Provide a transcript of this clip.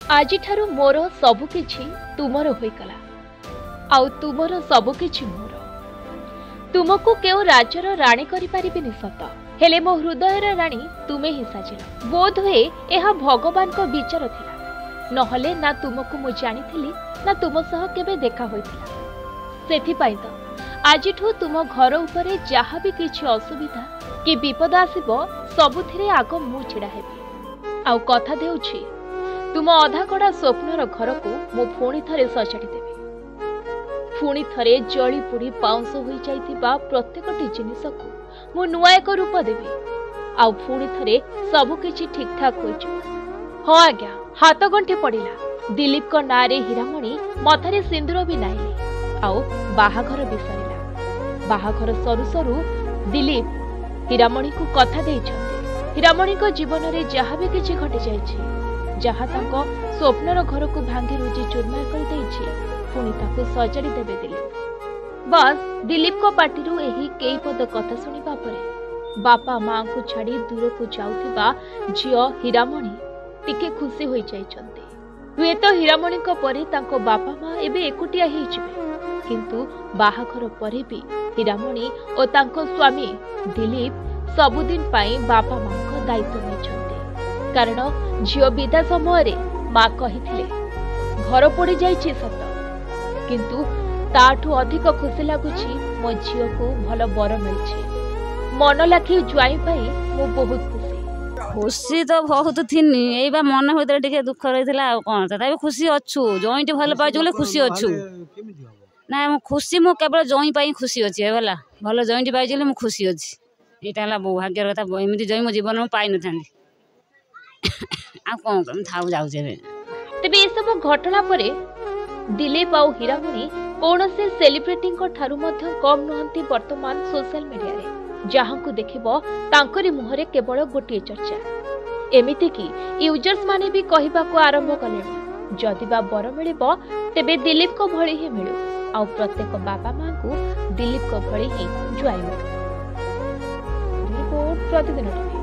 आजी ठारू मोर सबुकिछि तुमर होइकला आउ तुमर सबुकिछि मोर। तुमको केउ राजर राणी करि पारिबिनि सत, हेले मो हृदयर राणी तुमे ही साजिल। बोध हुए एहा भगवान को विचार थिला, नहले ना तुमको मु जानिथिली ना तुम सह केबे देखा होइथिला। सेथिपाई तो आजिठू तुम घर उपरे जहा भी किछि असुविधा कि विपद आसिबो सबुथिरे आग मु छिड़ा हेबी। आउ कथा देउछि तुम अधाकड़ा स्वप्नर घर को मु पुणी थरे सजाड़ी देबी। पुणी थरे जली पुड़ी पाउंस होई जाइथिबा प्रत्येकटी जिनिस को मु नुआ एक रूप देबी। आउ पुणी थरे सबु किछि ठीक ठाक होइछ। हाँ आज्ञा, हाथ गंठे पड़िला। दिलीप को नारे हीरामणि मथारे सिंदूर भी नाइले। आउ बाहाघर भी सरिला। बाहाघर सरू सरू दिलीप हीरामणि को कथा देइछन्ते हीरामणि को जीवन रे जहा भी किछि घटि जाइछि, जहा तांको स्वप्नर घर को भांगी रुजी चूरमार कर देइछि, पुणी ताको सजाड़ी देबे दिलीप। बस दिलीप को पाटिरु एही केई पद कथा सुनिबा परे बापा मां को छाड़ी दूर को जाउथिबा झियो हीरामणि टिके खुशी होई जाइछन्ते। हुए तो हीरामणि को परे तांको बापा मां एबे एकुटिया हेइ जिवे, किंतु बाहाघर परे भी हीरामणि और तांको स्वामी दिलीप सबुदिन पाई बापा मां को दायित्व नेछन्ते। कारण झियो विदा समय मां कहिथिले घर पड़ी जाइछि सत, किंतु ताठू अधिक खुशी लागुछि मो झियो को भल बर मिलछि। मन लाखी जुआई पाई मु बहुत खुशी। खुशी तो बहुत थिनी, एई बा मन भीतर टिके दुख रहितला। कोन तथापि खुशी अछु, जॉइंट भल पाइछु बोले खुशी अछु। ना मु खुशी मु केवल जॉइंट पाई खुशी अछि होला, भल जॉइंट पाइछले मु खुशी अछि। एटा हला भाग्यर कथा, एमिति जॉइंट मो जीवन में पाइ न थांदी। आ कोन कम थाउ जाउ जेबे। तबे ए सब घटना परे दिलीप आउ हीरामणि कौनसे सेलिब्रिटी को ठारू मध्य कम नहंती वर्तमान सोशल मीडिया रे। जहां को देखिबो तांकरी मुहरे केवल गोटिए चर्चा। एमिति कि यूजर्स माने भी कहिबा को आरंभ कलेनी जदि बा बर मिलिबो तेबे दिलीप को भଳି ही मिलु, आउ प्रत्येक बाबा मां को दिलीप को भଳି ही जुआई मिलु। रिपोर्ट प्रतिदिन।